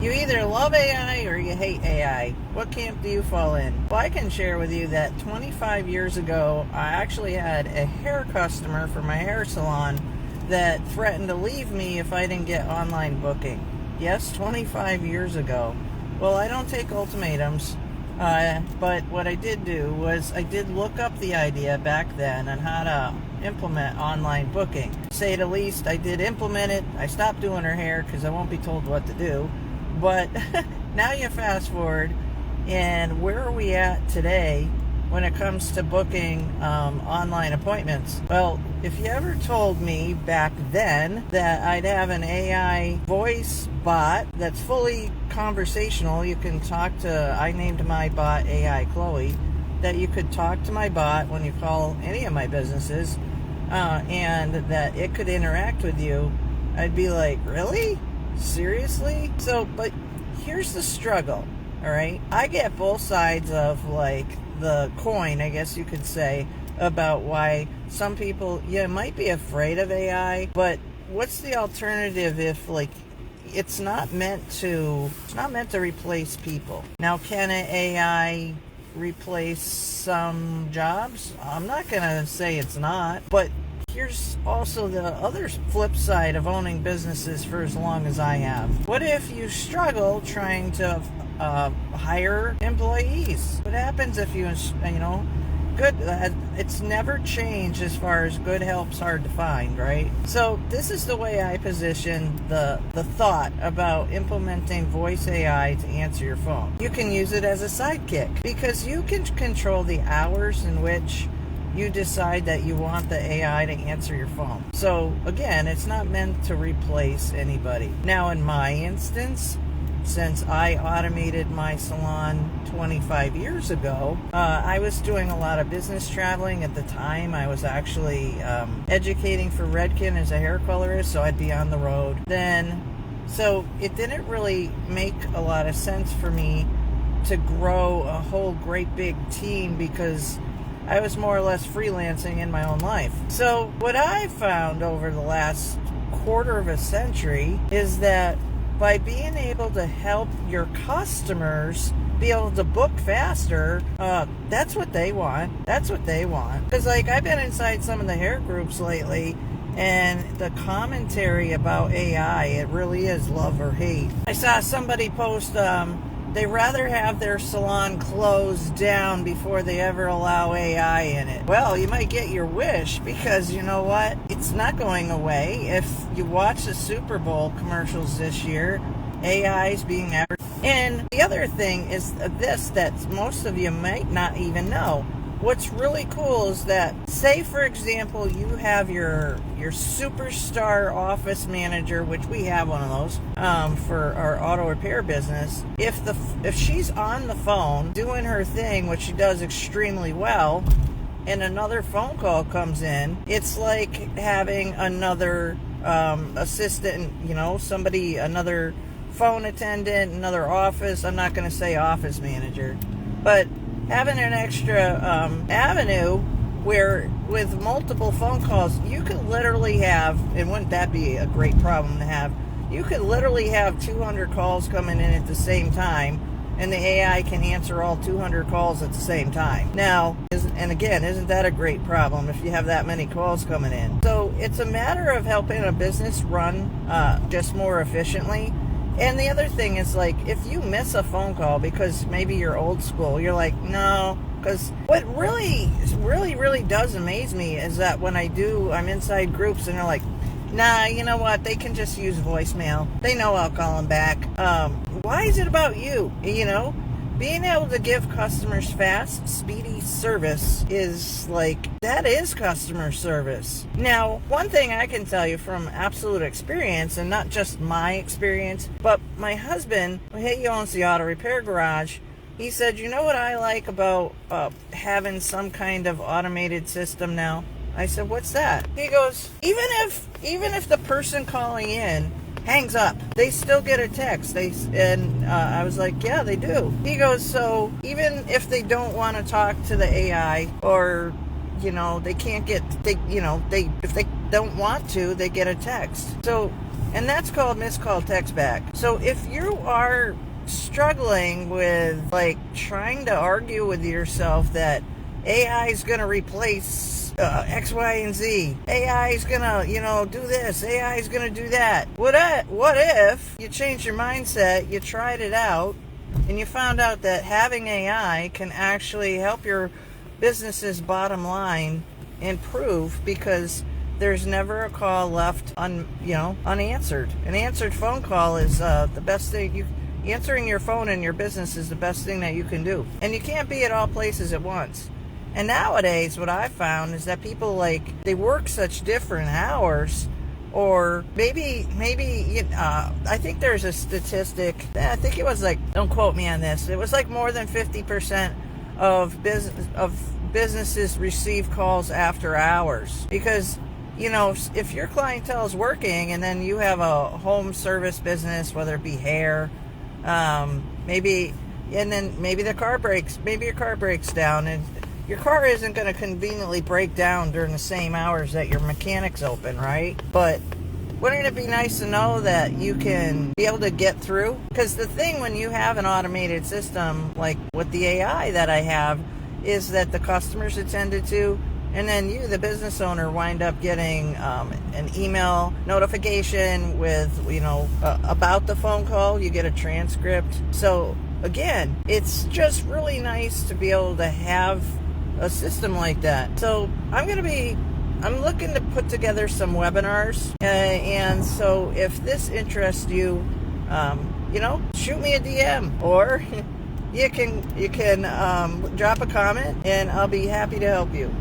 You either love AI or you hate AI. What camp do you fall in? Well, I can share with you that 25 years ago, I actually had a hair customer for my hair salon that threatened to leave me if I didn't get online booking. Yes, 25 years ago. Well, I don't take ultimatums, but what I did do was I did look up the idea back then on how to implement online booking. Say the least, I did implement it. I stopped doing her hair because I won't be told what to do. But now you fast forward, and where are we at today when it comes to booking online appointments? Well, if you ever told me back then that I'd have an AI voice bot that's fully conversational, you can talk to, I named my bot AI Chloe, that you could talk to my bot when you call any of my businesses, and that it could interact with you, I'd be like, really? Seriously? So, but here's the struggle, all right? I get both sides of, like, the coin, I guess you could say, about why some people, might be afraid of AI, but what's the alternative if, like, it's not meant to replace people? Now, can an AI replace some jobs? I'm not going to say it's not, but here's also the other flip side of owning businesses for as long as I have. What if you struggle trying to hire employees? What happens if good, it's never changed as far as good help's hard to find, right? So this is the way I position the thought about implementing voice AI to answer your phone. You can use it as a sidekick because you can control the hours in which you decide that you want the AI to answer your phone. So again, it's not meant to replace anybody. Now in my instance, since I automated my salon 25 years ago, I was doing a lot of business traveling at the time. I was actually educating for Redken as a hair colorist, so I'd be on the road then. So it didn't really make a lot of sense for me to grow a whole great big team because I was more or less freelancing in my own life. So what I've found over the last quarter of a century is that by being able to help your customers be able to book faster, that's what they want. That's what they want. Because, like, I've been inside some of the hair groups lately, and the commentary about AI, it really is love or hate. I saw somebody post, they rather have their salon closed down before they ever allow AI in it. Well, you might get your wish because you know what? It's not going away. If you watch the Super Bowl commercials this year, AI is being advertised. And the other thing is this that most of you might not even know. What's really cool is that, say for example, you have your superstar office manager, which we have one of those for our auto repair business. If she's on the phone doing her thing, which she does extremely well, and another phone call comes in, it's like having another assistant, somebody, another phone attendant, another office. I'm not going to say office manager, but having an extra avenue where with multiple phone calls, you could literally have, and wouldn't that be a great problem to have, you could literally have 200 calls coming in at the same time, and the AI can answer all 200 calls at the same time. Now, isn't that a great problem if you have that many calls coming in? So it's a matter of helping a business run just more efficiently. And the other thing is, like, if you miss a phone call because maybe you're old school, you're like, no. Because what really does amaze me is that when I'm inside groups and they're like, nah, you know what? They can just use voicemail. They know I'll call them back. Why is it about you? Being able to give customers fast, speedy service that is customer service. Now, one thing I can tell you from absolute experience, and not just my experience, but my husband, he owns the auto repair garage. He said, you know what I like about having some kind of automated system now? I said, what's that? He goes, even if the person calling in hangs up, they still get a text. I was like, yeah, they do. He goes, so even if they don't want to talk to the AI, or they can't get, if they don't want to, they get a text. So And that's called missed call text back. So if you are struggling with like trying to argue with yourself that AI is going to replace X, Y, and Z. AI is going to, do this. AI is going to do that. What if you changed your mindset, you tried it out, and you found out that having AI can actually help your business's bottom line improve because there's never a call left unanswered. An answered phone call is the best thing. Answering your phone in your business is the best thing that you can do. And you can't be at all places at once. And nowadays, what I found is that people they work such different hours, or maybe I think there's a statistic. I think it was don't quote me on this. It was more than 50% of businesses receive calls after hours because if your clientele is working and then you have a home service business, whether it be hair, maybe your car breaks down, and your car isn't going to conveniently break down during the same hours that your mechanic's open, right? But wouldn't it be nice to know that you can be able to get through? Because the thing when you have an automated system like with the AI that I have is that the customer's attended to, and then you, the business owner, wind up getting an email notification with, about the phone call. You get a transcript. So, again, it's just really nice to be able to have a system like that. So, I'm looking to put together some webinars. And so, if this interests you, shoot me a DM or you can drop a comment and I'll be happy to help you.